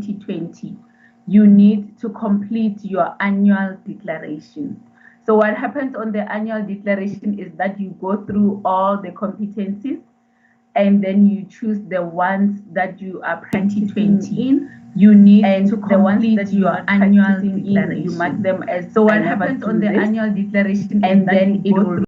2020, you need to complete your annual declaration. So what happens on the annual declaration is that you go through all the competencies and then you choose the ones that you are practicing in. You need to complete your annual declaration. You mark them as so. What happens on the annual declaration, and then it will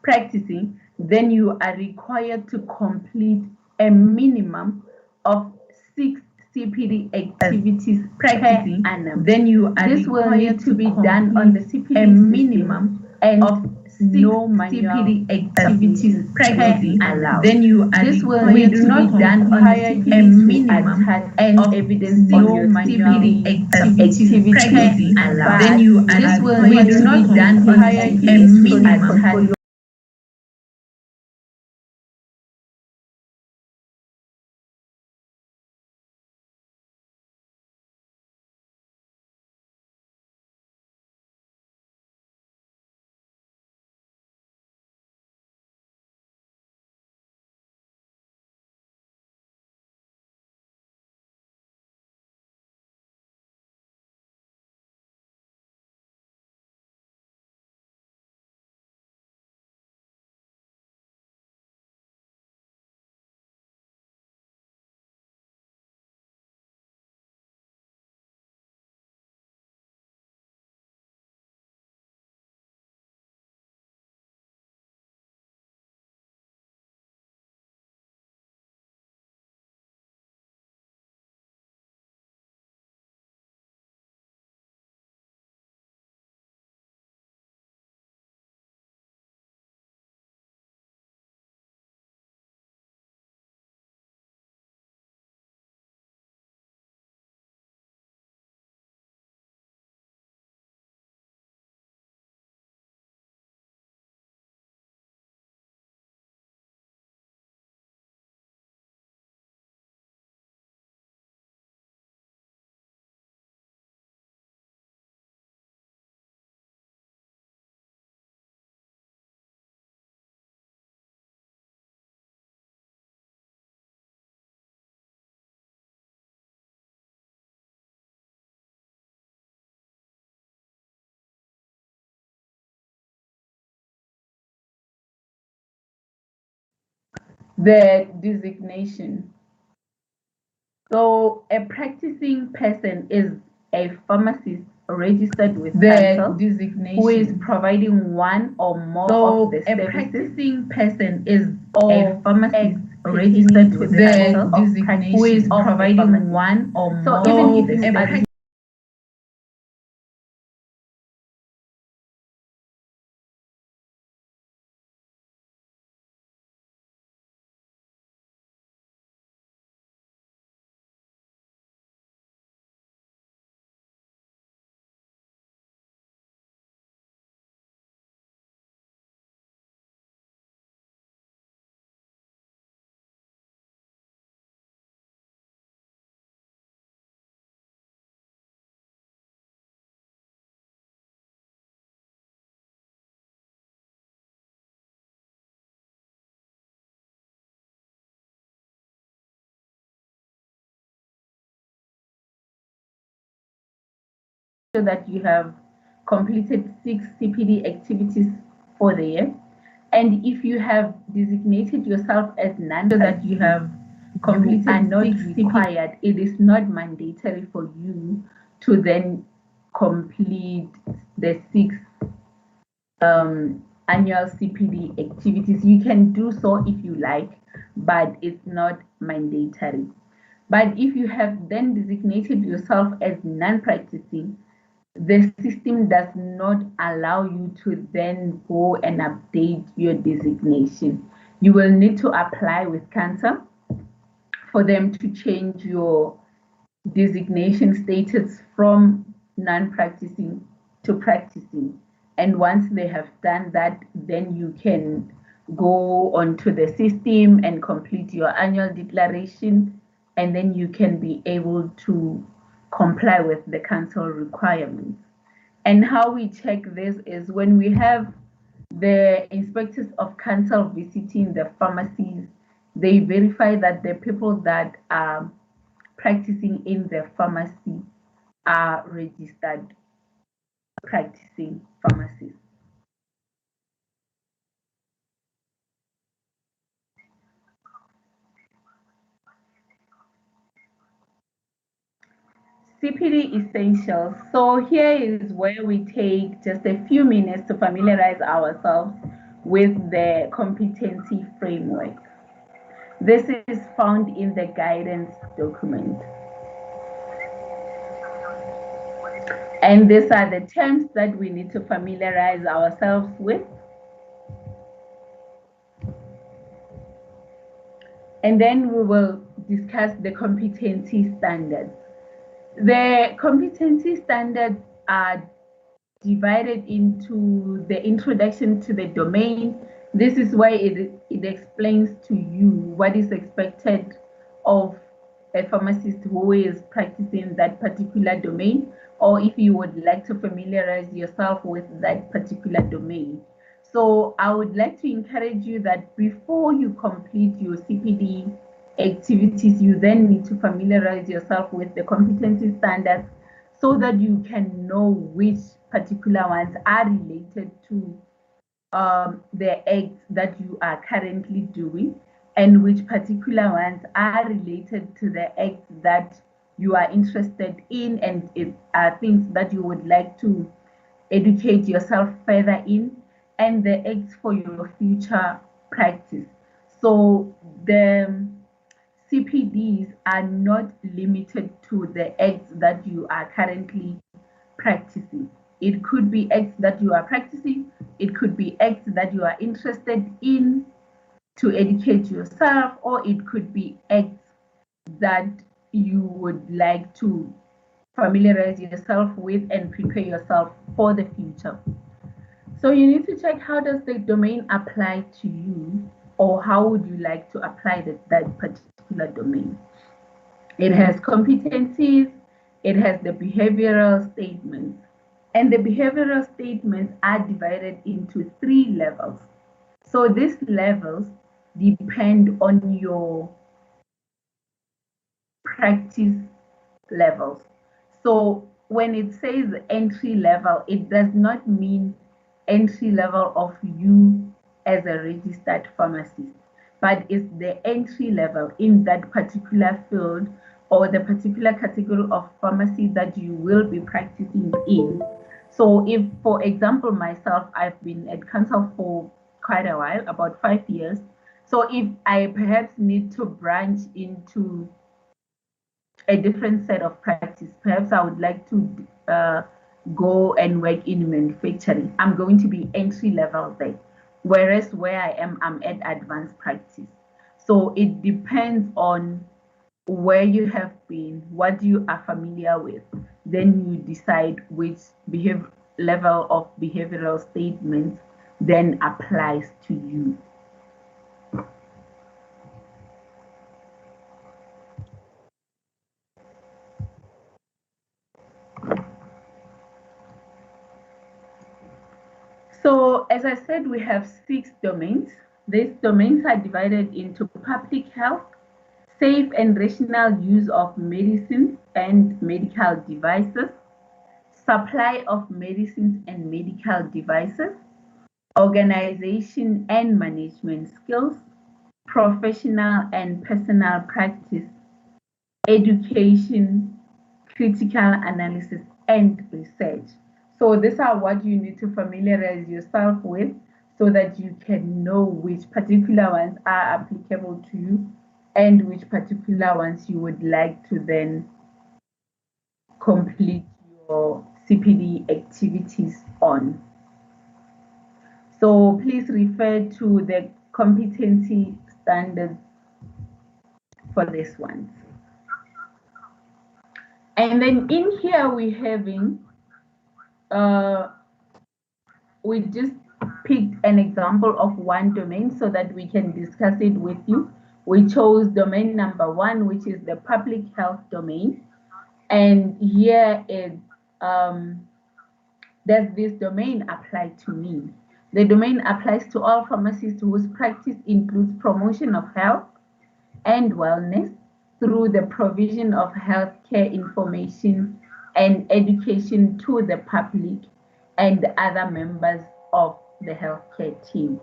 practicing, then you are required to complete a minimum of 6 CPD activities practicing annum. Then you are required to be done on the CPD minimum and of no CPD activities practicing allowed. Then you are required to be done on the minimum and evidence no CPD activities practicing allowed. Then you are required to be done on a minimum. The designation. So a practicing person is a pharmacist registered with the designation who is providing one or more of the services. A practicing person is a pharmacist registered with the designation who is providing one or more. So even if a that you have completed 6 CPD activities for the year. And if you have designated yourself as none, so that you have completed and not required, it is not mandatory for you to then complete the 6 annual CPD activities. You can do so if you like, but it's not mandatory. But if you have then designated yourself as non-practicing, the system does not allow you to then go and update your designation. You will need to apply with council for them to change your designation status from non-practicing to practicing. And once they have done that, then you can go onto the system and complete your annual declaration, and then you can be able to comply with the council requirements. And how we check this is when we have the inspectors of council visiting the pharmacies, they verify that the people that are practicing in the pharmacy are registered practicing pharmacists. CPD essentials. So here is where we take just a few minutes to familiarize ourselves with the competency framework. This is found in the guidance document. And these are the terms that we need to familiarize ourselves with. And then we will discuss the competency standards. The competency standards are divided into the introduction to the domain. This is why it explains to you what is expected of a pharmacist who is practicing that particular domain, or if you would like to familiarize yourself with that particular domain. So I would like to encourage you that before you complete your CPD activities, you then need to familiarize yourself with the competency standards so that you can know which particular ones are related to the acts that you are currently doing, and which particular ones are related to the acts that you are interested in, and it are things that you would like to educate yourself further in, and the acts for your future practice. So the CPDs are not limited to the acts that you are currently practicing. It could be acts that you are practicing, it could be acts that you are interested in to educate yourself, or it could be acts that you would like to familiarize yourself with and prepare yourself for the future. So you need to check, how does the domain apply to you, or how would you like to apply that particular domain? It has competencies, it has the behavioral statements, and the behavioral statements are divided into 3 levels. So these levels depend on your practice levels. So when it says entry level, it does not mean entry level of you as a registered pharmacist, but it's the entry level in that particular field or the particular category of pharmacy that you will be practicing in. So if, for example, myself, I've been at council for quite a while, about 5 years. So if I perhaps need to branch into a different set of practice, perhaps I would like to go and work in manufacturing, I'm going to be entry level there. Whereas where I am, I'm at advanced practice. So it depends on where you have been, what you are familiar with. Then you decide which level of behavioral statements then applies to you. So as I said, we have 6 domains. These domains are divided into public health, safe and rational use of medicines and medical devices, supply of medicines and medical devices, organization and management skills, professional and personal practice, education, critical analysis, and research. So these are what you need to familiarize yourself with so that you can know which particular ones are applicable to you and which particular ones you would like to then complete your CPD activities on. So please refer to the competency standards for this one. And then in here we're having, we just picked an example of one domain so that we can discuss it with you. We chose domain number 1, which is the public health domain. And here is, does this domain apply to me? The domain applies to all pharmacists whose practice includes promotion of health and wellness through the provision of healthcare information and education to the public and other members of the healthcare team.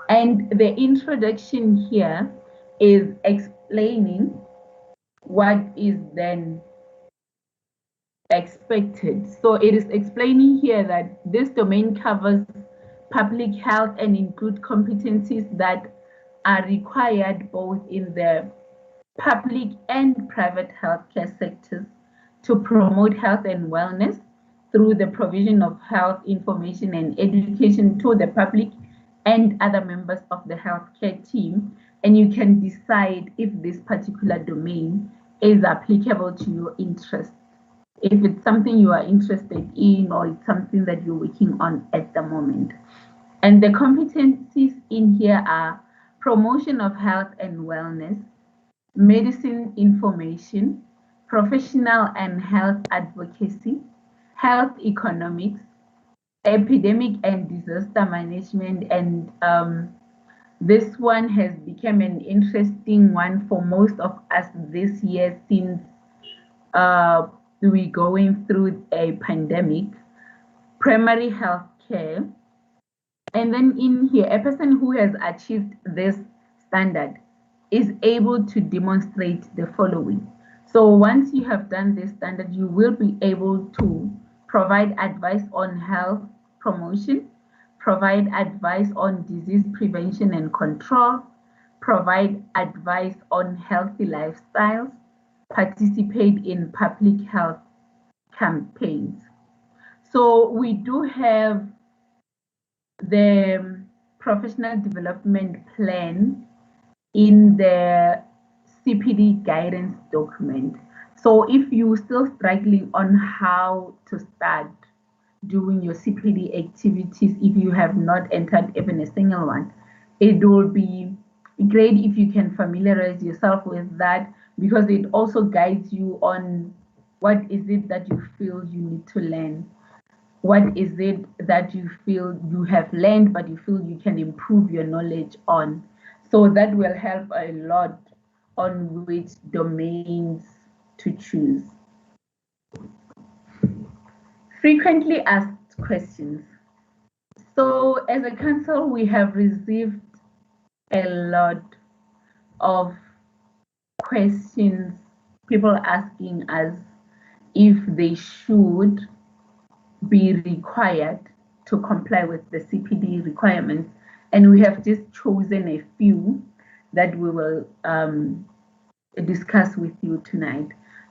And the introduction here is explaining what is then expected. So it is explaining here that this domain covers public health and include competencies that are required both in the public and private healthcare sectors to promote health and wellness through the provision of health information and education to the public and other members of the healthcare team. And you can decide if this particular domain is applicable to your interest, if it's something you are interested in or it's something that you're working on at the moment. And the competencies in here are promotion of health and wellness, medicine information, professional and health advocacy, health economics, epidemic and disaster management. And this one has become an interesting one for most of us this year since we're going through a pandemic. Primary health care. And then in here, a person who has achieved this standard is able to demonstrate the following. So once you have done this standard, you will be able to provide advice on health promotion, provide advice on disease prevention and control, provide advice on healthy lifestyles, participate in public health campaigns. So we do have the professional development plan in the CPD guidance document. So if you're still struggling on how to start doing your CPD activities, if you have not entered even a single one, it will be great if you can familiarize yourself with that, because it also guides you on what is it that you feel you need to learn. What is it that you feel you have learned but you feel you can improve your knowledge on? So that will help a lot on which domains to choose. Frequently asked questions. So as a council, we have received a lot of questions, people asking us if they should be required to comply with the CPD requirements, and we have just chosen a few that we will discuss with you tonight.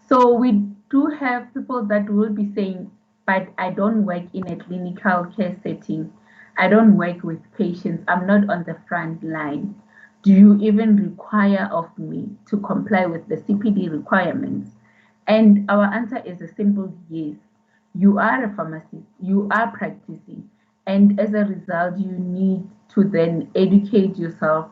So we do have people that will be saying, but I don't work in a clinical care setting, I don't work with patients, I'm not on the front line. Do you even require of me to comply with the CPD requirements? And our answer is a simple yes. You are a pharmacist, you are practicing, and as a result, you need to then educate yourself,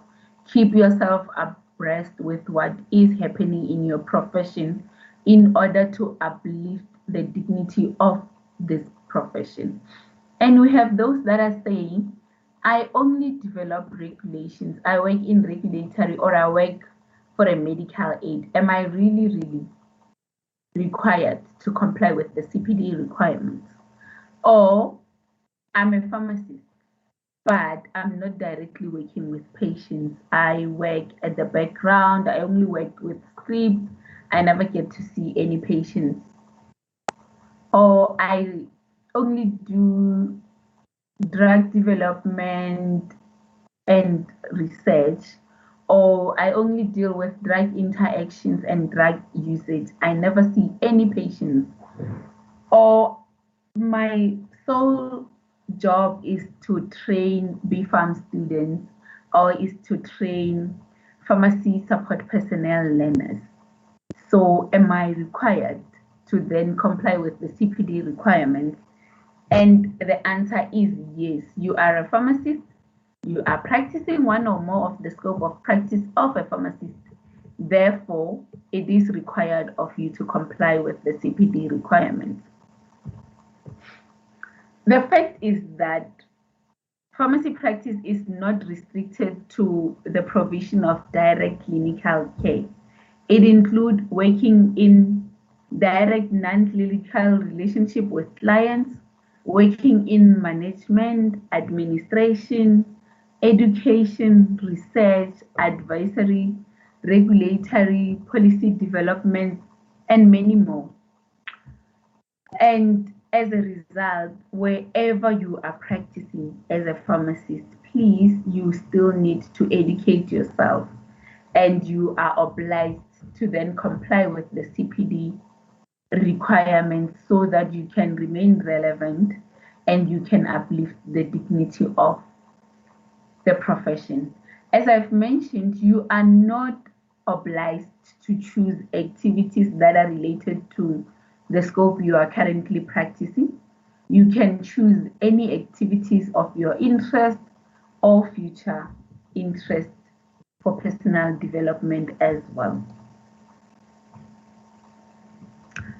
keep yourself abreast with what is happening in your profession in order to uplift the dignity of this profession. And we have those that are saying, I only develop regulations, I work in regulatory, or I work for a medical aid. Am I really required to comply with the CPD requirements? Or I'm a pharmacist, but I'm not directly working with patients. I work at the background, I only work with scripts, I never get to see any patients. Or I only do drug development and research, or I only deal with drug interactions and drug usage. I never see any patients. Or my sole job is to train BPharm students or is to train pharmacy support personnel learners. So am I required to then comply with the CPD requirements? And the answer is yes. You are a pharmacist. You are practicing one or more of the scope of practice of a pharmacist. Therefore, it is required of you to comply with the CPD requirements. The fact is that pharmacy practice is not restricted to the provision of direct clinical care. It includes working in direct non-clinical relationship with clients, working in management, administration, education, research, advisory, regulatory, policy development, and many more. And as a result, wherever you are practicing as a pharmacist, please, you still need to educate yourself, and you are obliged to then comply with the CPD requirements so that you can remain relevant and you can uplift the dignity of the profession. As I've mentioned, you are not obliged to choose activities that are related to the scope you are currently practicing. You can choose any activities of your interest or future interest for personal development as well.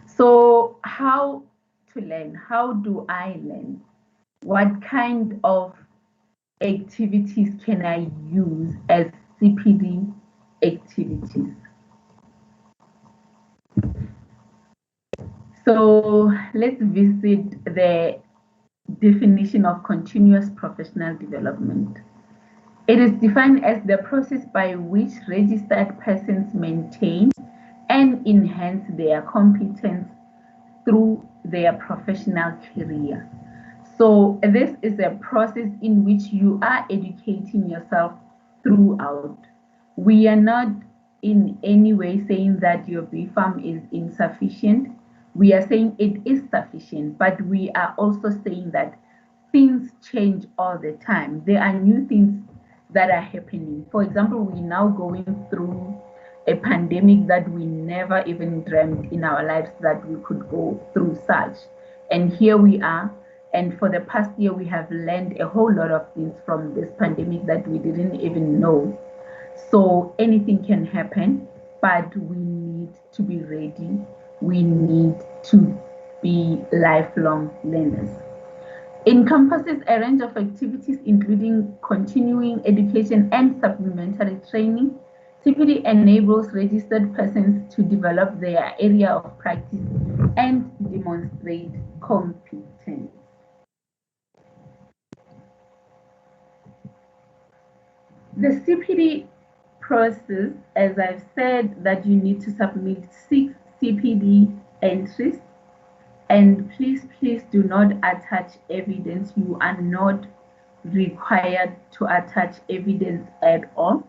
So, how to learn? How do I learn? What kind of activities can I use as CPD activities? So let's visit the definition of continuous professional development. It is defined as the process by which registered persons maintain and enhance their competence through their professional career. So this is a process in which you are educating yourself throughout. We are not in any way saying that your BPharm is insufficient. We are saying it is sufficient, but we are also saying that things change all the time. There are new things that are happening. For example, we're now going through a pandemic that we never even dreamt in our lives that we could go through such. And here we are. And for the past year, we have learned a whole lot of things from this pandemic that we didn't even know. So anything can happen, but we need to be ready. We need to be lifelong learners. Encompasses a range of activities, including continuing education and supplementary training. CPD enables registered persons to develop their area of practice and demonstrate competence. The CPD process, as I've said, that you need to submit 6 CPD entries, and please do not attach evidence. You are not required to attach evidence at all.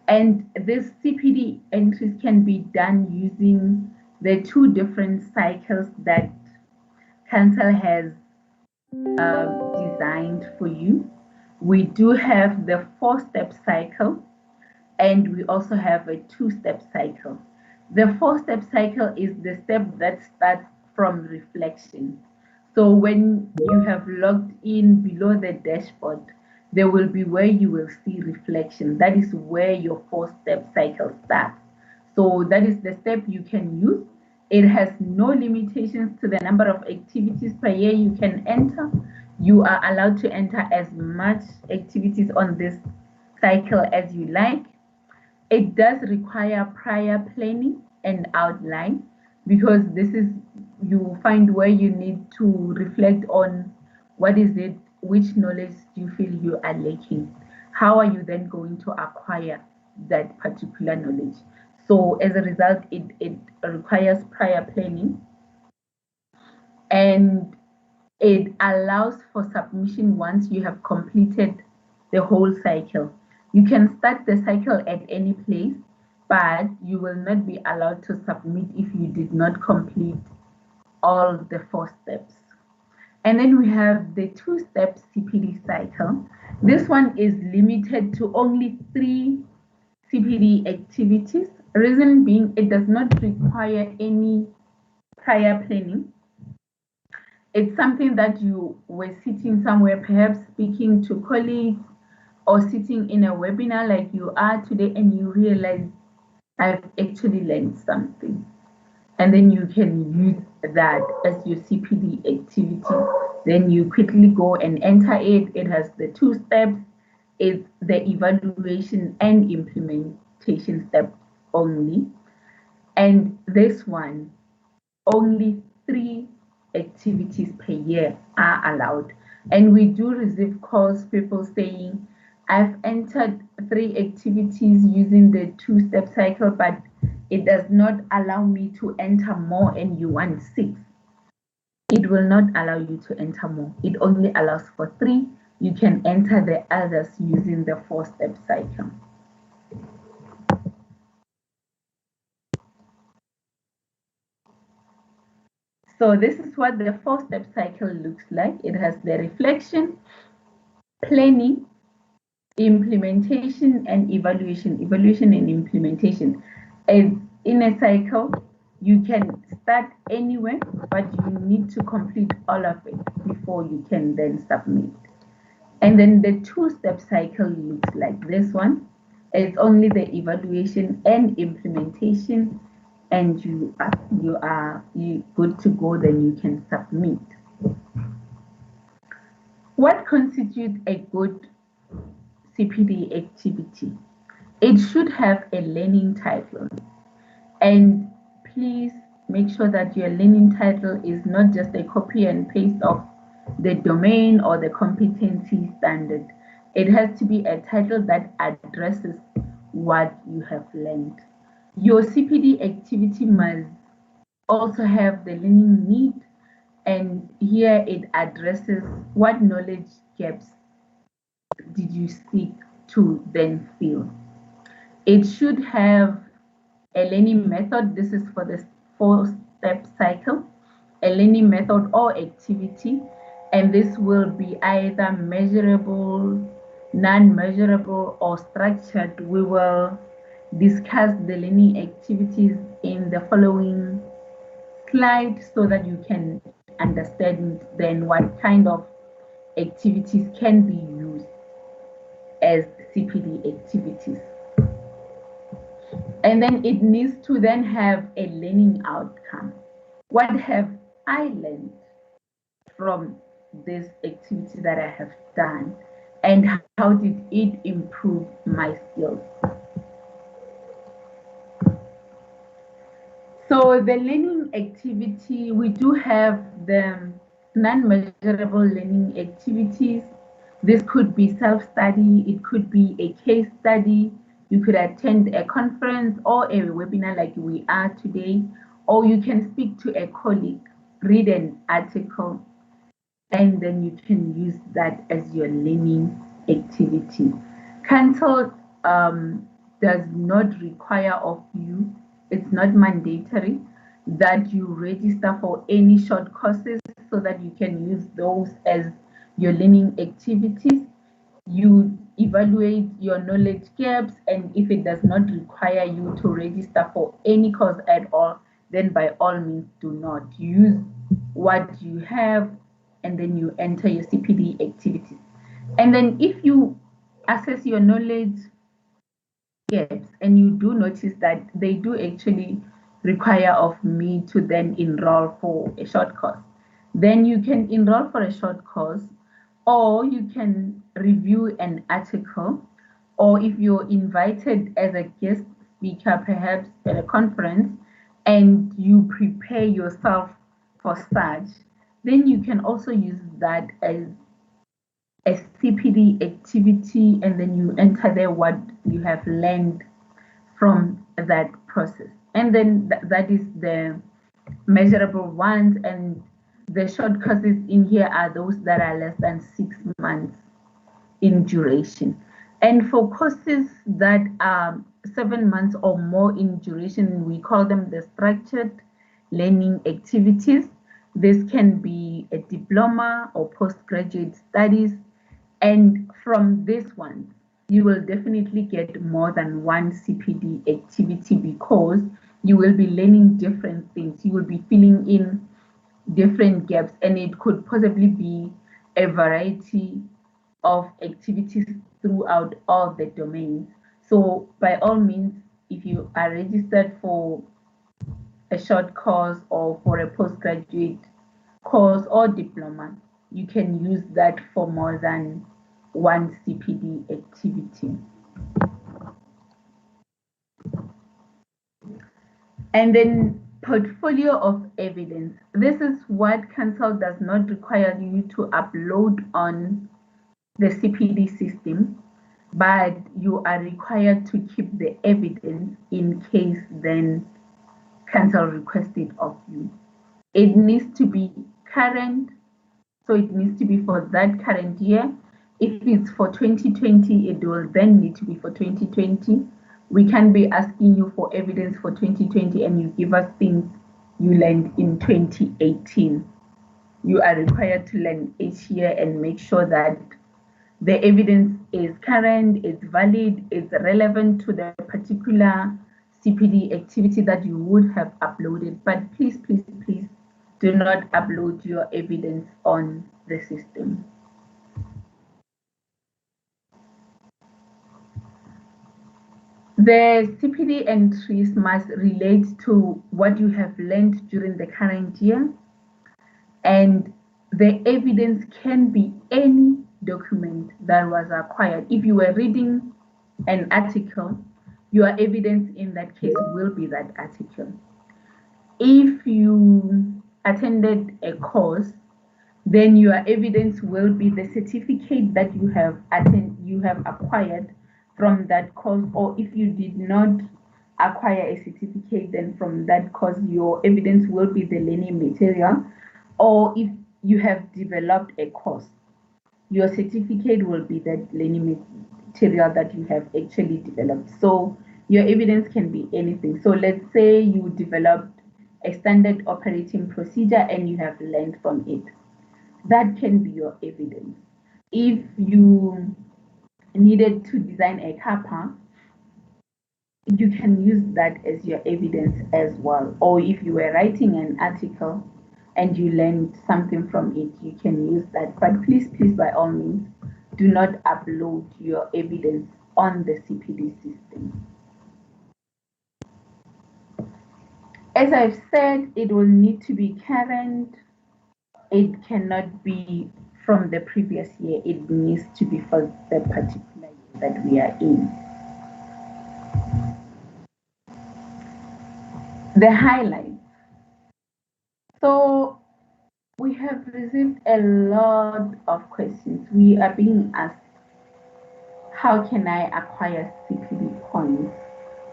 And these CPD entries can be done using the 2 different cycles that Council has designed for you. We do have the 4-step cycle, and we also have a 2-step cycle. The 4-step cycle is the step that starts from reflection. So when you have logged in below the dashboard, there will be where you will see reflection. That is where your 4-step cycle starts. So that is the step you can use. It has no limitations to the number of activities per year you can enter. You are allowed to enter as much activities on this cycle as you like. It does require prior planning and outline, because this is, you find where you need to reflect on what is it, which knowledge do you feel you are lacking. How are you then going to acquire that particular knowledge? So as a result, it requires prior planning. And It allows for submission once you have completed the whole cycle. You can start the cycle at any place, but you will not be allowed to submit if you did not complete all the 4 steps. And then we have the 2-step CPD cycle. This one is limited to only 3 CPD activities. Reason being, it does not require any prior planning. It's something that you were sitting somewhere, perhaps speaking to colleagues or sitting in a webinar like you are today, and you realize I've actually learned something. And then you can use that as your CPD activity. Then you quickly go and enter it. It has the 2 steps. It's the evaluation and implementation step only. And this one, only 3 activities per year are allowed. And we do receive calls, people saying, I've entered 3 activities using the 2-step cycle, but it does not allow me to enter more, and you want 6. It will not allow you to enter more. It only allows for 3. You can enter the others using the 4-step cycle. So this is what the 4-step cycle looks like. It has the reflection, planning, implementation, and evaluation. Evaluation and implementation. And in a cycle, you can start anywhere, but you need to complete all of it before you can then submit. And then the 2-step cycle looks like this one. It's only the evaluation and implementation, and you are good to go. Then you can submit. What constitutes a good CPD activity? It should have a learning title, and please make sure that your learning title is not just a copy and paste of the domain or the competency standard. It has to be a title that addresses what you have learned. Your CPD activity must also have the learning need, and here it addresses what knowledge gaps did you seek to then fill. It should have a learning method. This is for the 4-step cycle, a learning method or activity, and this will be either measurable, non-measurable, or structured. We will discuss the learning activities in the following slide so that you can understand then what kind of activities can be used as CPD activities. And then it needs to then have a learning outcome. What have I learned from this activity that I have done, and how did it improve my skills? So the learning activity, we do have the non-measurable learning activities. This could be self-study, it could be a case study, you could attend a conference or a webinar like we are today, or you can speak to a colleague, read an article, and then you can use that as your learning activity. Council does not require of you, it's not mandatory that you register for any short courses so that you can use those as your learning activities. You evaluate your knowledge gaps, and if it does not require you to register for any course at all, then by all means do not. Use what you have, and then you enter your CPD activities. And then if you assess your knowledge gaps and you do notice that they do actually require of me to then enroll for a short course, then you can enroll for a short course, or you can review an article, or if you're invited as a guest speaker perhaps at a conference and you prepare yourself for such, then you can also use that as a CPD activity, and then you enter there what you have learned from that process. And then that is the measurable ones, and the short courses in here are those that are less than 6 months in duration. And for courses that are 7 months or more in duration, we call them the structured learning activities. This can be a diploma or postgraduate studies. And from this one, you will definitely get more than one CPD activity because you will be learning different things. You will be filling in different gaps, and it could possibly be a variety of activities throughout all the domains. So by all means, if you are registered for a short course or for a postgraduate course or diploma, you can use that for more than one CPD activity. And then portfolio of evidence. This is what Council does not require you to upload on the CPD system, but you are required to keep the evidence in case then Council requests it of you. It needs to be current, so it needs to be for that current year. If it's for 2020, it will then need to be for 2020. We can be asking you for evidence for 2020 and you give us things you learned in 2018. You are required to learn each year and make sure that the evidence is current, it's valid, it's relevant to the particular CPD activity that you would have uploaded. But please, please, please do not upload your evidence on the system. The CPD entries must relate to what you have learned during the current year, and the evidence can be any document that was acquired. If you were reading an article, your evidence in that case will be that article. If you attended a course, then your evidence will be the certificate that you have acquired from that course. Or if you did not acquire a certificate, then from that course your evidence will be the learning material. Or if you have developed a course, your certificate will be the learning material that you have actually developed. So your evidence can be anything. So let's say you developed a standard operating procedure and you have learned from it. That can be your evidence. If you needed to design a car park, you can use that as your evidence as well. Or if you were writing an article and you learned something from it, you can use that. But please, please, by all means, do not upload your evidence on the CPD system. As I've said, it will need to be current. It cannot be from the previous year. It needs to be for the particular year that we are in. The highlights. So we have received a lot of questions. We are being asked, how can I acquire CPD points?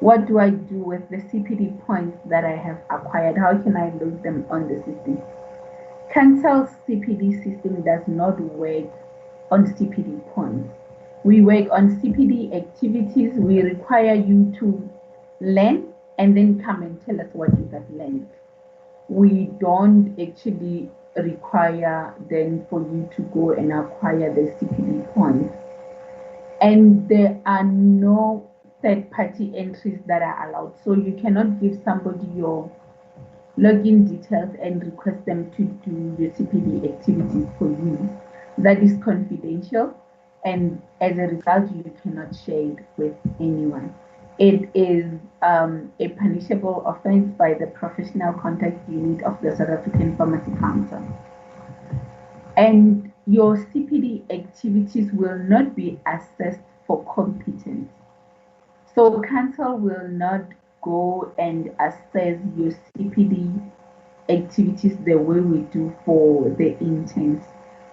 What do I do with the CPD points that I have acquired? How can I load them on the system? Council's CPD system does not work on CPD points. We work on CPD activities. We require you to learn and then come and tell us what you have learned. We don't actually require then for you to go and acquire the CPD points. And there are no third-party entries that are allowed. So you cannot give somebody your login details and request them to do your CPD activities for you. That is confidential, and as a result, you cannot share it with anyone. It is a punishable offense by the Professional Contact Unit of the South African Pharmacy Council. And your CPD activities will not be assessed for competence. So Council will not go and assess your CPD activities the way we do for the interns.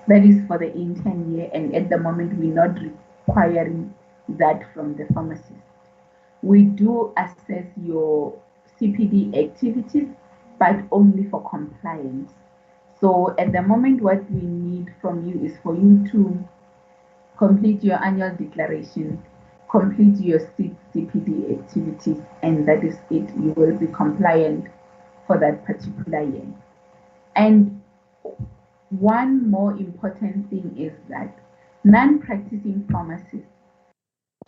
That is for the intern year, and at the moment we're not requiring that from the pharmacist. We do assess your CPD activities, but only for compliance. So at the moment, what we need from you is for you to complete your annual declaration, complete your CPD activities, and that is it. You will be compliant for that particular year. And one more important thing is that non-practicing pharmacists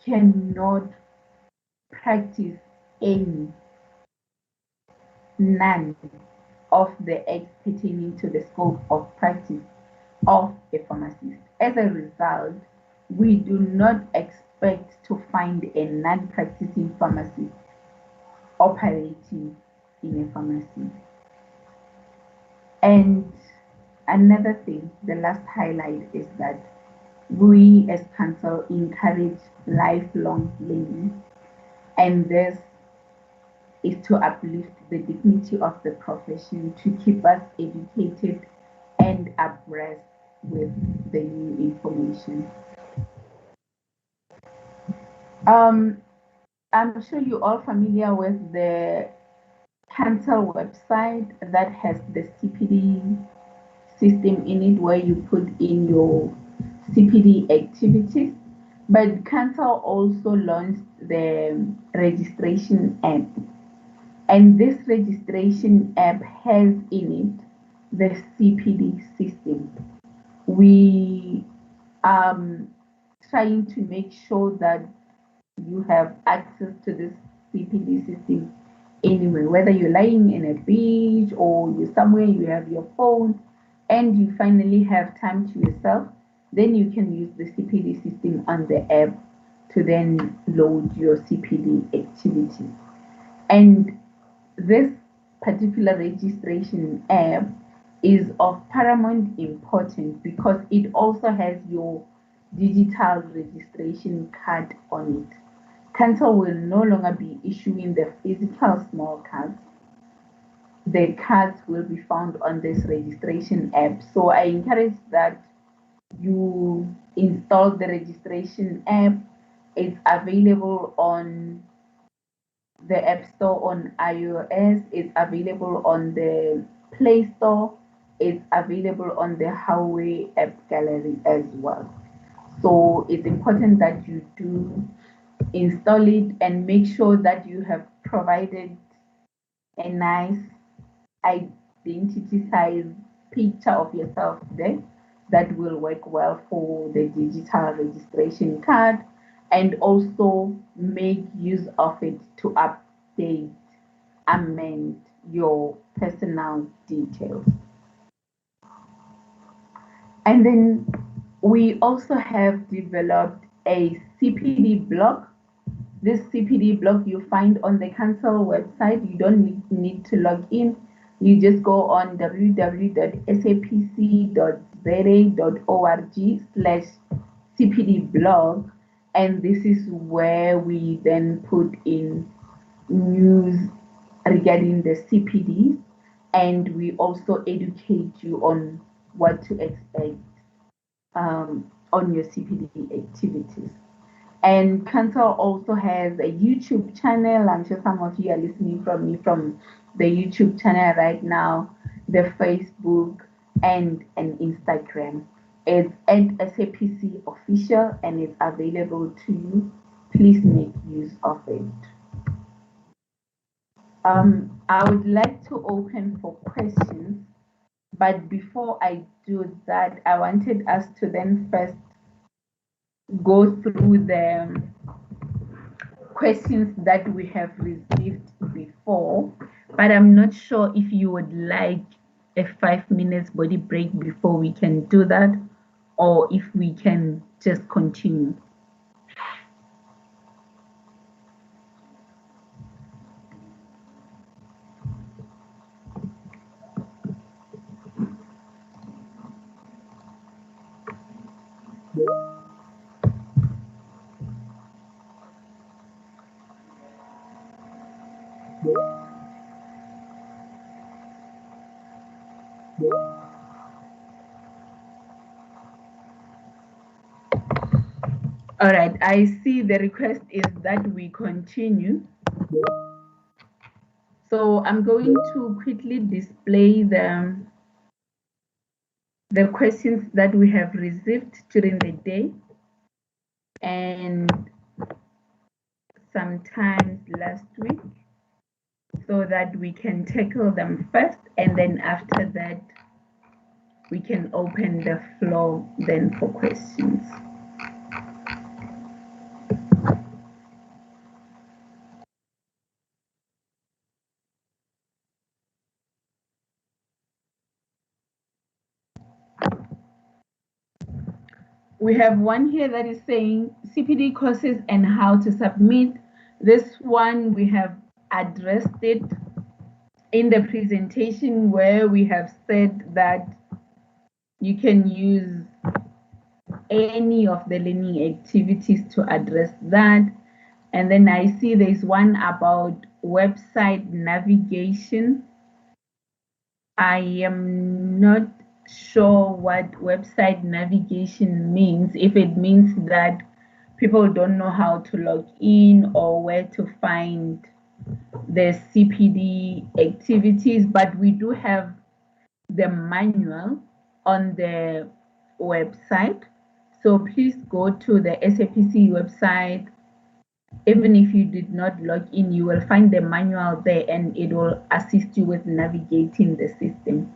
cannot practice none of the acts pertaining to the scope of practice of a pharmacist. As a result, we do not expect to find a non-practicing pharmacist operating in a pharmacy. And another thing, the last highlight is that we as council encourage lifelong learning, and this is to uplift the dignity of the profession, to keep us educated and abreast with the new information. I'm sure you're all familiar with the council website that has the CPD system in it, where you put in your CPD activities. But council also launched the registration app, and this registration app has in it the CPD system. We are trying to make sure that you have access to this CPD system anyway, whether you're lying in a beach or you're somewhere, you have your phone and you finally have time to yourself, then you can use the CPD system on the app to then load your CPD activities. And this particular registration app is of paramount importance because it also has your digital registration card on it. Council will no longer be issuing the physical small cards. The cards will be found on this registration app. So I encourage that you install the registration app. It's available on the App Store on iOS. It's available on the Play Store. It's available on the Huawei App Gallery as well. So it's important that you do install it and make sure that you have provided a nice identity size picture of yourself there that will work well for the digital registration card, and also make use of it to update, amend your personal details. And then we also have developed a CPD blog. This CPD blog you find on the council website. You don't need to log in. You just go on www.sapc.za.org/CPD blog, and this is where we then put in news regarding the CPDs, and we also educate you on what to expect on your CPD activities. And council also has a YouTube channel. I'm sure some of you are listening from me from the YouTube channel right now, the Facebook, and an Instagram. It's at SAPC official and it's available to you. Please make use of it. I would like to open for questions, but before I do that, I wanted us to then first go through the questions that we have received before, but I'm not sure if you would like a 5 minutes body break before we can do that, or if we can just continue. All right, I see the request is that we continue. So I'm going to quickly display the the questions that we have received during the day, and sometimes last week, so that we can tackle them first, and then after that we can open the floor then for questions. We have one here that is saying CPD courses and how to submit. This one we have addressed it in the presentation, where we have said that you can use any of the learning activities to address that. And then I see there's one about website navigation. I am not sure what website navigation means, if it means that people don't know how to log in or where to find the CPD activities, but we do have the manual on the website. So please go to the SAPC website. Even if you did not log in, you will find the manual there, and it will assist you with navigating the system.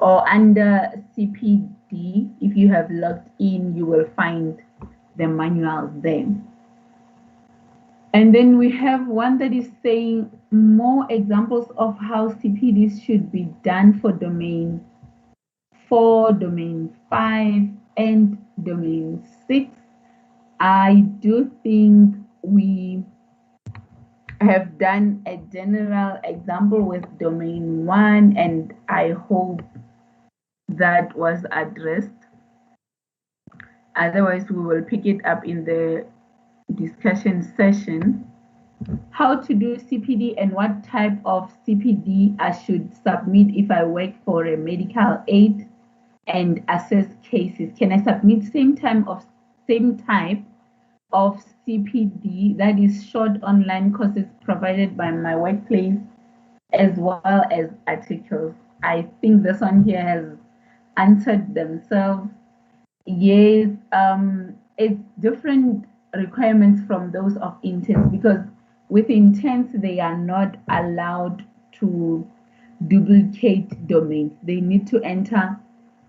Or under CPD, if you have logged in, you will find the manual there. And then we have one that is saying more examples of how CPDs should be done for domain 4, domain 5, and domain 6. I do think we have done a general example with domain 1, and I hope that was addressed. Otherwise, we will pick it up in the discussion session. How to do CPD and what type of CPD I should submit if I work for a medical aid and assess cases. Can I submit same type of CPD, that is short online courses provided by my workplace, as well as articles? I think this one here has answered themselves. Yes, it's different requirements from those of interns, because with interns they are not allowed to duplicate domains. They need to enter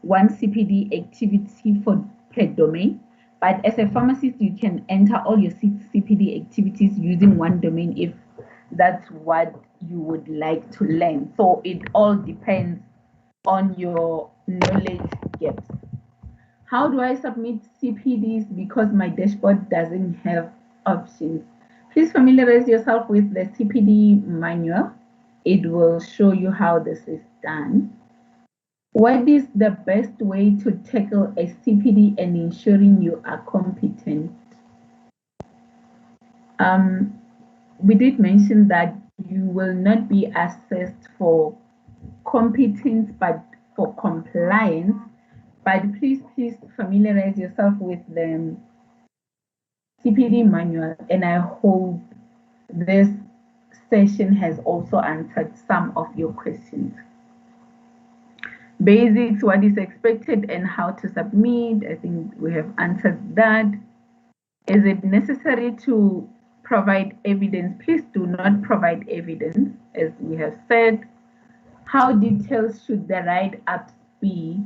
one CPD activity per domain. But as a pharmacist, you can enter all your CPD activities using one domain if that's what you would like to learn. So it all depends on your knowledge gaps. How do I submit CPDs because my dashboard doesn't have options? Please familiarize yourself with the CPD manual. It will show you how this is done. What is the best way to tackle a CPD and ensuring you are competent? We did mention that you will not be assessed for competence, but for compliance. But please familiarize yourself with the CPD manual, and I hope this session has also answered some of your questions. Basics, what is expected and how to submit. I think we have answered that. Is it necessary to provide evidence? Please do not provide evidence, as we have said. How detailed should the write-ups be?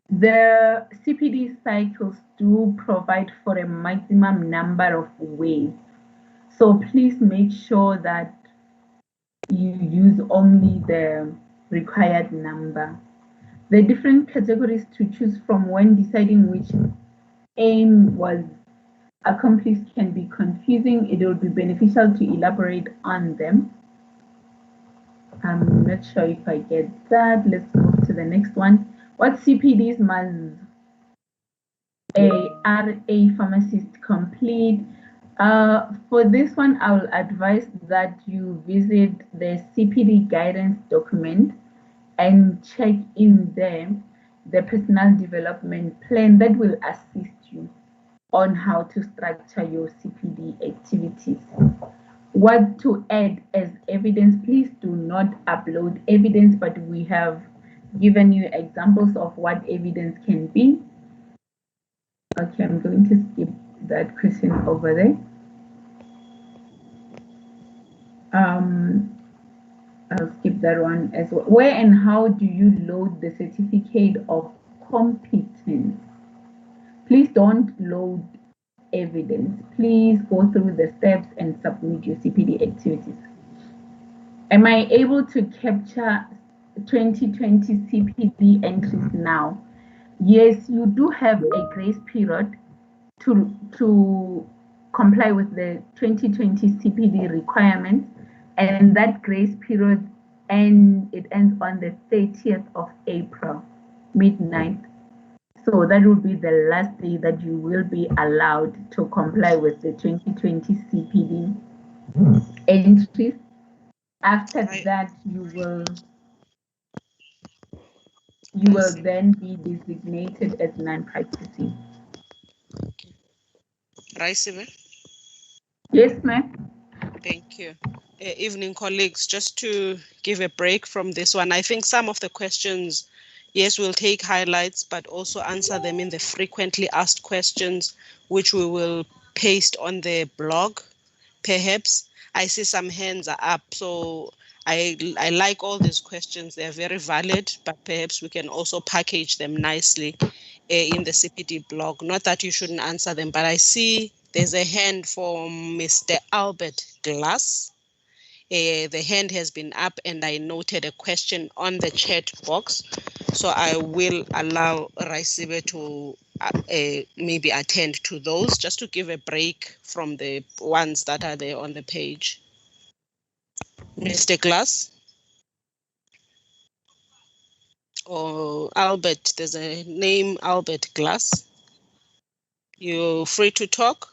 The CPD cycles do provide for a maximum number of ways. So please make sure that you use only the required number. The different categories to choose from when deciding which aim was accomplished can be confusing. It will be beneficial to elaborate on them. I'm not sure if I get that. Let's move to the next one. What CPDs must a RA pharmacist complete? For this one, I will advise that you visit the CPD guidance document and check in there the personal development plan that will assist you on how to structure your CPD activities. What to add as evidence? Please do not upload evidence, but we have given you examples of what evidence can be. Okay, I'm going to skip that question over there. I'll skip that one as well. Where and how do you load the certificate of competence? Please don't load evidence. Please go through the steps and submit your CPD activities. Am I able to capture 2020 CPD entries now? Yes, you do have a grace period to comply with the 2020 CPD requirements, and that grace period ends on the 30th of April, midnight. So that will be the last day that you will be allowed to comply with the 2020 CPD entries. After that, you will then be designated as non-practicing. Okay. Raisibe? Yes, ma'am. Thank you. Evening, colleagues. Just to give a break from this one, I think some of the questions, yes, we'll take highlights, but also answer them in the frequently asked questions, which we will paste on the blog, perhaps. I see some hands are up, so I like all these questions. They're very valid, but perhaps we can also package them nicely in the CPD blog. Not that you shouldn't answer them, but I see there's a hand from Mr. Albert Glass. The hand has been up and I noted a question on the chat box. So I will allow Raisibe to maybe attend to those, just to give a break from the ones that are there on the page. Mr. Glass? Or Albert, there's a name, Albert Glass. You're free to talk.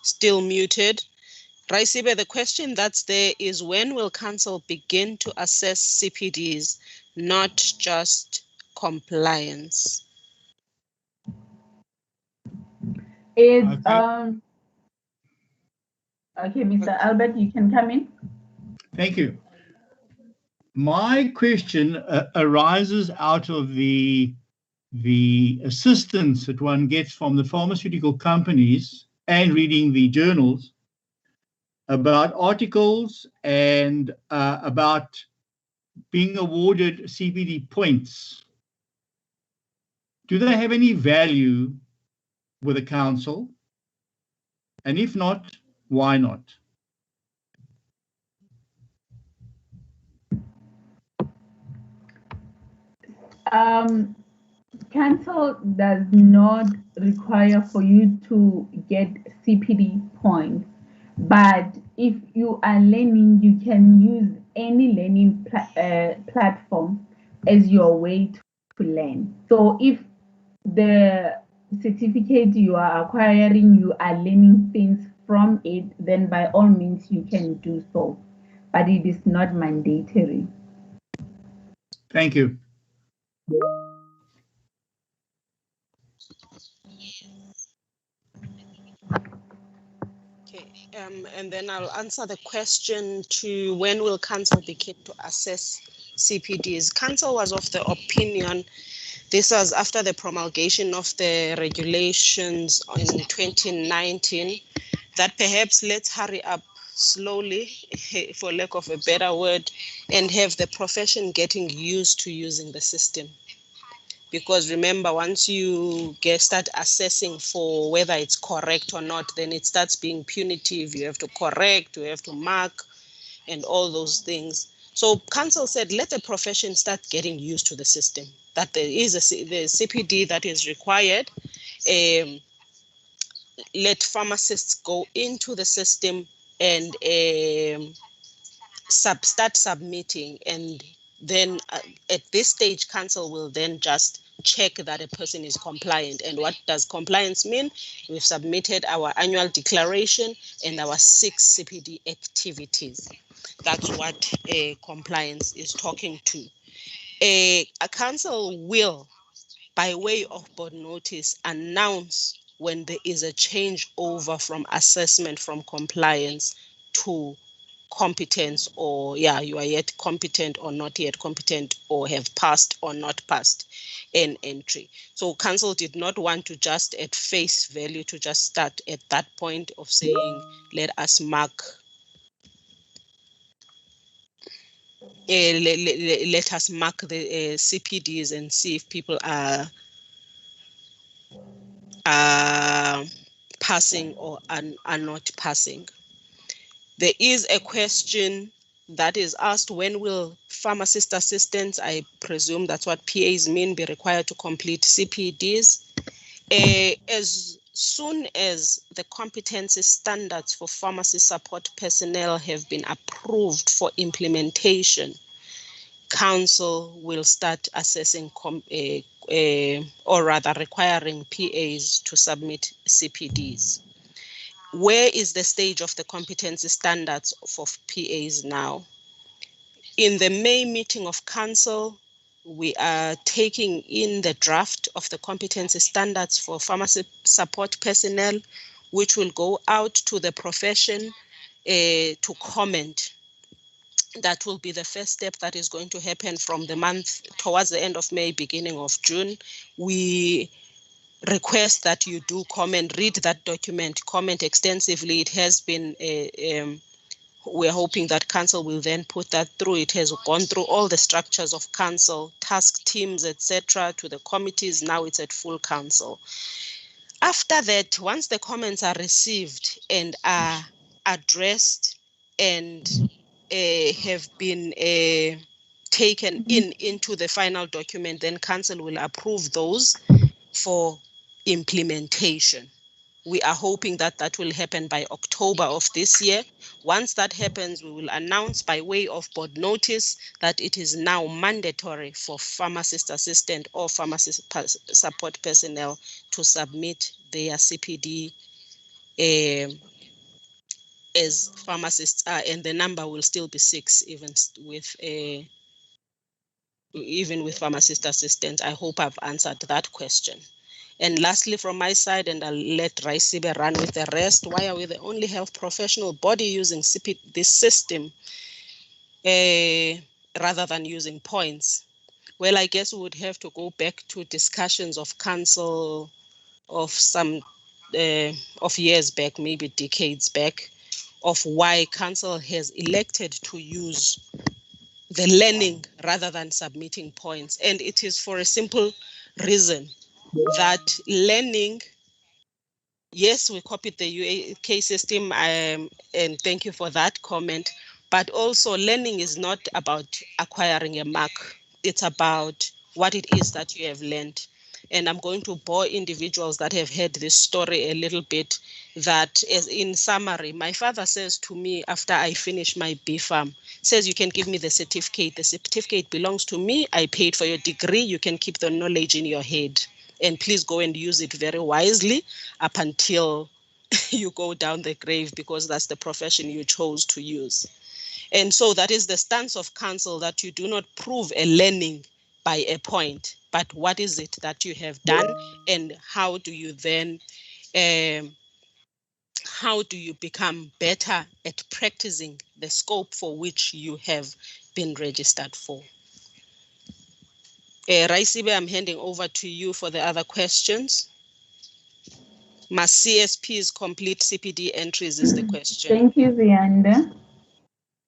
Still muted. Raisibe, the question that's there is, when will council begin to assess CPDs, not just compliance? Okay, Mr. Albert, you can come in. Thank you. My question arises out of the assistance that one gets from the pharmaceutical companies and reading the journals about articles and about being awarded CPD points. Do they have any value with the council? And if not, why not? Council does not require for you to get CPD points, but if you are learning, you can use any learning platform as your way to learn. So if the certificate you are acquiring, you are learning things from it, then by all means you can do so, but it is not mandatory. Thank you. Okay, and then I'll answer the question to when will council begin to assess CPDs. Council was of the opinion, this was after the promulgation of the regulations in 2019, that perhaps let's hurry up slowly, for lack of a better word, and have the profession getting used to using the system. Because remember, once you start assessing for whether it's correct or not, then it starts being punitive. You have to correct, you have to mark, and all those things. So council said, let the profession start getting used to the system, that there is the CPD that is required. Let pharmacists go into the system and start submitting, and then at this stage, council will then just check that a person is compliant. And what does compliance mean? We've submitted our annual declaration and our 6 CPD activities. That's what compliance is talking to. A council will, by way of board notice, announce when there is a change over from assessment from compliance to competence, or you are yet competent or not yet competent, or have passed or not passed an entry. So council did not want to just at face value to just start at that point of saying, let us mark, let us mark the CPDs and see if people are passing or are not passing. There is a question that is asked, when will pharmacist assistants, I presume that's what PAs mean, be required to complete CPDs? As soon as the competency standards for pharmacy support personnel have been approved for implementation, council will start assessing or rather requiring PAs to submit CPDs. Where is the stage of the competency standards for PAs now? In the May meeting of council, we are taking in the draft of the competency standards for pharmacy support personnel, which will go out to the profession to comment. That will be the first step that is going to happen from the month towards the end of May, beginning of June. We request that you do comment, read that document, comment extensively. It has been, we're hoping that council will then put that through. It has gone through all the structures of council, task teams, etc., to the committees. Now it's at full council. After that, once the comments are received and are addressed and have been taken into the final document, then council will approve those for implementation. We are hoping that that will happen by October of this year. Once that happens, we will announce by way of board notice that it is now mandatory for pharmacist assistant or pharmacist support personnel to submit their CPD as pharmacists are, and the number will still be 6 even with pharmacist assistant. I hope I've answered that question. And lastly, from my side, and I'll let Raisibe run with the rest, why are we the only health professional body using this system rather than using points? Well, I guess we would have to go back to discussions of council of some of years back, maybe decades back, of why council has elected to use the learning rather than submitting points. And it is for a simple reason that learning, yes, we copied the UK system, and thank you for that comment, but also learning is not about acquiring a mark. It's about what it is that you have learned. And I'm going to bore individuals that have heard this story a little bit, that as in summary, my father says to me after I finish my BPharm, says, you can give me the certificate. The certificate belongs to me. I paid for your degree. You can keep the knowledge in your head. And please go and use it very wisely up until you go down the grave, because that's the profession you chose to use. And so that is the stance of council, that you do not prove a learning by a point, but what is it that you have done, and how do you then, how do you become better at practicing the scope for which you have been registered for? Raisibe, I'm handing over to you for the other questions. Must CSPs complete CPD entries is the question. Thank you, Zianda.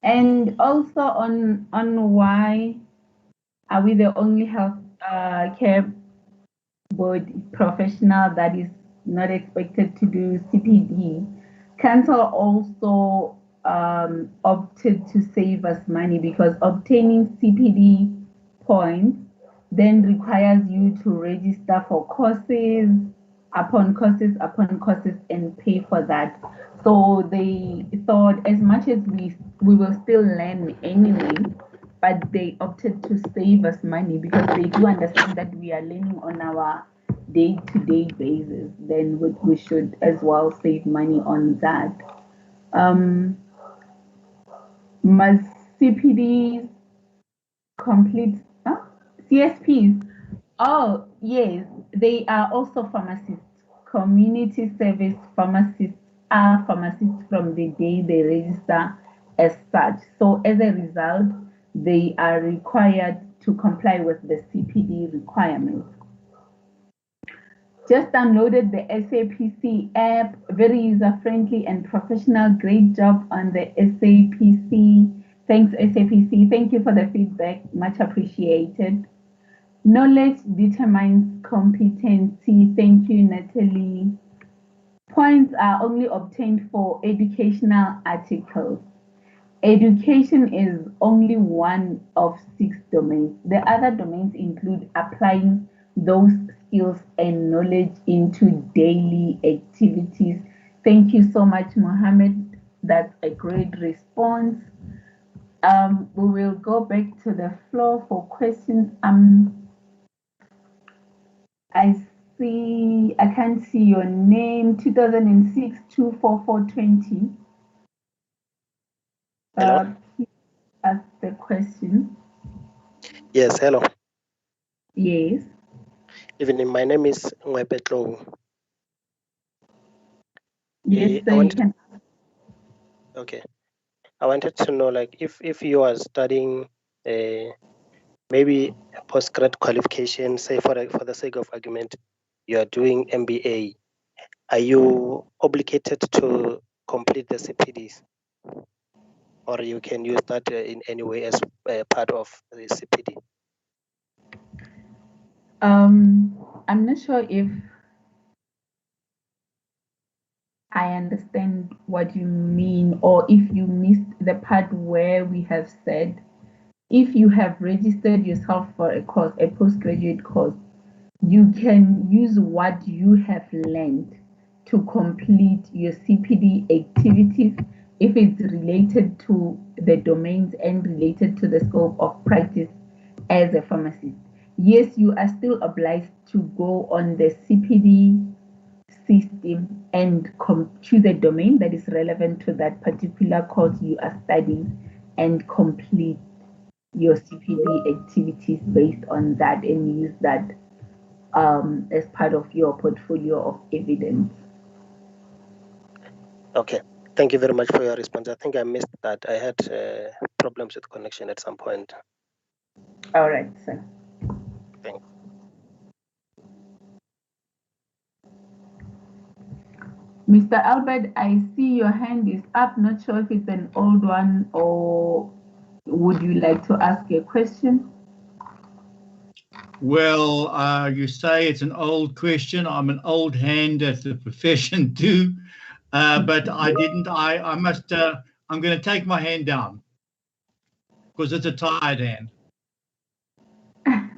And also on why are we the only health care board professional that is not expected to do CPD? Council also opted to save us money, because obtaining CPD points then requires you to register for courses upon courses and pay for that. So they thought, as much as we will still learn anyway, but they opted to save us money because they do understand that we are learning on our day-to-day basis. Then we should as well save money on that. Must CPDs complete CSPs? Oh, yes, they are also pharmacists, community service pharmacists are pharmacists from the day they register as such. So as a result, they are required to comply with the CPD requirements. Just downloaded the SAPC app, very user-friendly and professional. Great job on the SAPC. Thanks, SAPC. Thank you for the feedback. Much appreciated. Knowledge determines competency. Thank you, Natalie. Points are only obtained for educational articles. Education is only one of 6 domains. The other domains include applying those skills and knowledge into daily activities. Thank you so much, Mohammed. That's a great response. We will go back to the floor for questions. I can't see your name. 2006 24420. Hello. Please ask the question. Yes, hello. Yes. Evening, my name is Nwebetlo. Yes, so you can. Okay. I wanted to know, like, if you are studying maybe a postgrad qualification, say for the sake of argument, you are doing MBA, are you obligated to complete the CPDs? Or you can use that in any way as part of the CPD? I'm not sure if I understand what you mean, or if you missed the part where we have said if you have registered yourself for a course, a postgraduate course, you can use what you have learned to complete your CPD activities if it's related to the domains and related to the scope of practice as a pharmacist. Yes, you are still obliged to go on the CPD system and choose a domain that is relevant to that particular course you are studying and complete your CPD activities based on that and use that as part of your portfolio of evidence. Okay. Thank you very much for your response. I think I missed that. I had problems with connection at some point. All right, sir. Thanks. Mr. Albert, I see your hand is up. Not sure if it's an old one or would you like to ask a question? Well, you say it's an old question. I'm an old hand at the profession too, but I didn't. I must. I'm going to take my hand down because it's a tired hand.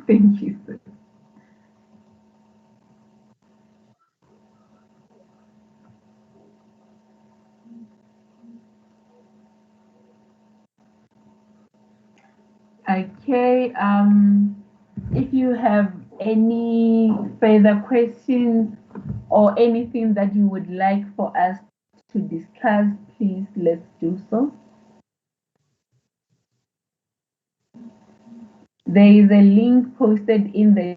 Thank you, sir. Okay. If you have any further questions or anything that you would like for us to discuss, please let's do so. There is a link posted in the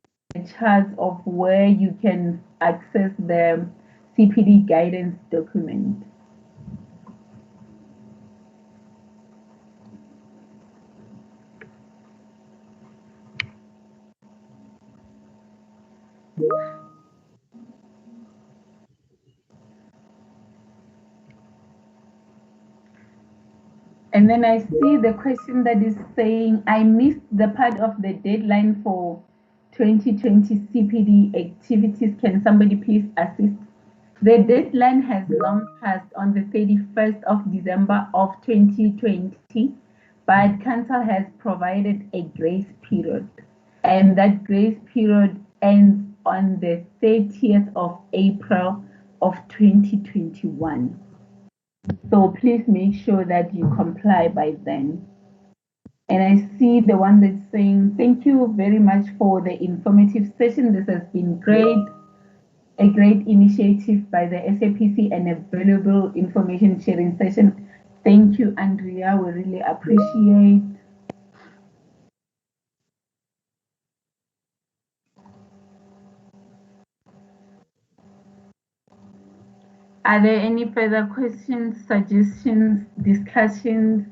chat of where you can access the CPD guidance document. And then I see the question that is saying, I missed the part of the deadline for 2020 CPD activities. Can somebody please assist? The deadline has long passed on the 31st of December of 2020, but Council has provided a grace period, and that grace period ends on the 30th of April of 2021. So please make sure that you comply by then. And I see the one that's saying, thank you very much for the informative session. This has been great, a great initiative by the SAPC and a valuable information sharing session. Thank you, Andrea. We really appreciate. Are there any further questions, suggestions, discussions,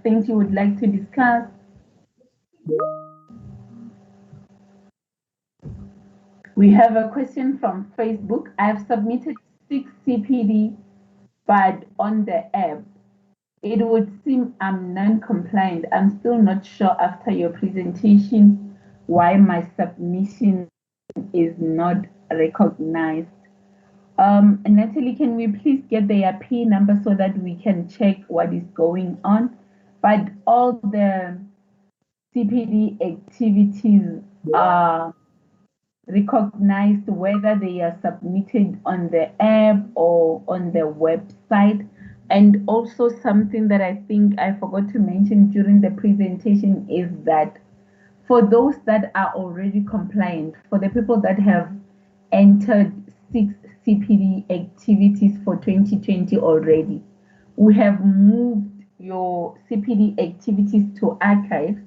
things you would like to discuss? We have a question from Facebook. I have submitted 6 CPD, but on the app, it would seem I'm non-compliant. I'm still not sure after your presentation why my submission is not recognized. Natalie, can we please get their P number so that we can check what is going on? But all the CPD activities are recognized whether they are submitted on the app or on the website. And also something that I think I forgot to mention during the presentation is that for those that are already compliant, for the people that have entered 6 CPD activities for 2020 already, we have moved your CPD activities to archives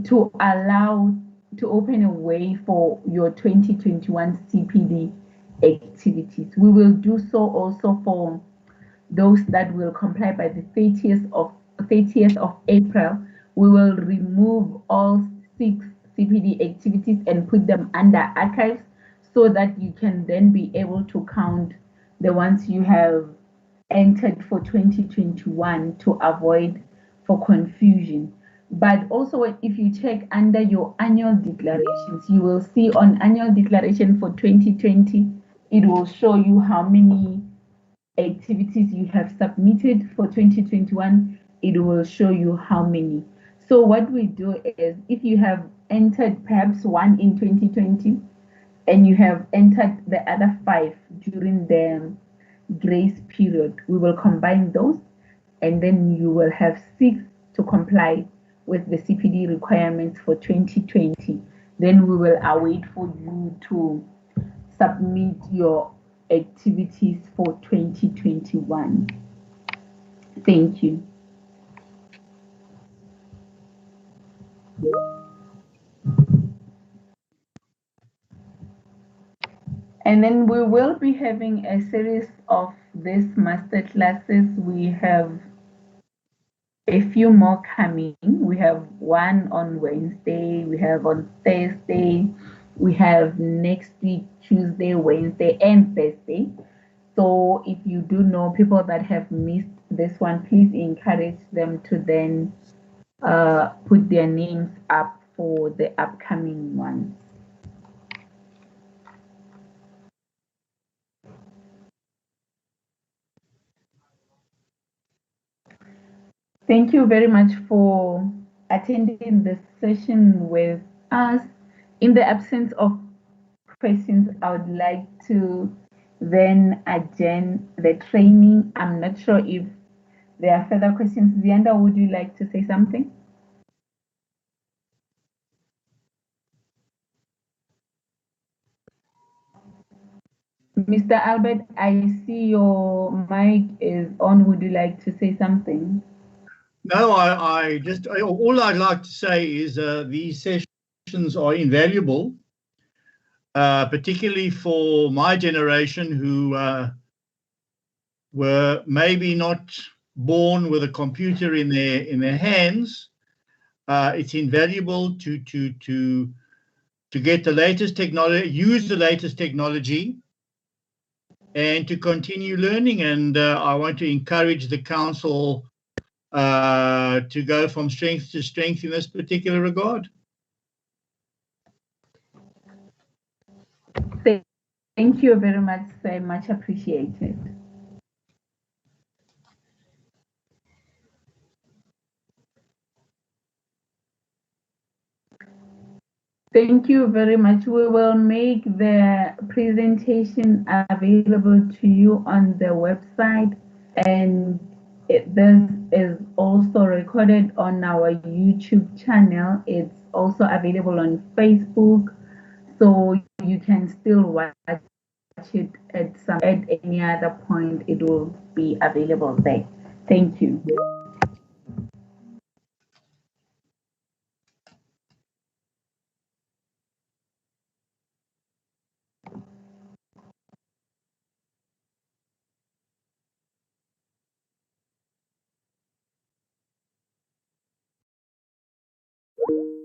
to allow to open a way for your 2021 CPD activities. We will do so also for those that will comply by the 30th of April. We will remove all 6 CPD activities and put them under archives so that you can then be able to count the ones you have entered for 2021 to avoid for confusion. But also if you check under your annual declarations, you will see on annual declaration for 2020, it will show you how many activities you have submitted. For 2021, it will show you how many. So what we do is if you have entered perhaps one in 2020 and you have entered the other 5 during the grace period, we will combine those and then you will have 6 to comply with the CPD requirements for 2020. Then we will await for you to submit your activities for 2021. Thank you. And then we will be having a series of these master classes. We have a few more coming. We have one on Wednesday, we have on Thursday, we have next week, Tuesday, Wednesday, and Thursday. So if you do know people that have missed this one, please encourage them to then put their names up for the upcoming ones. Thank you very much for attending this session with us. In the absence of questions, I would like to then adjourn the training. I'm not sure if there are further questions. Zianda, would you like to say something? Mr. Albert, I see your mic is on. Would you like to say something? No, I just, all I'd like to say is these sessions are invaluable, particularly for my generation who were maybe not born with a computer in their hands. It's invaluable to get the latest technology, use the latest technology, and to continue learning. And I want to encourage the council to go from strength to strength in this particular regard. Thank you very much, sir. Much appreciated. Thank you very much. We will make the presentation available to you on the website, and this is also recorded on our YouTube channel. It's also available on Facebook, so you can still watch it at any other point. It will be available there. Thank you. you.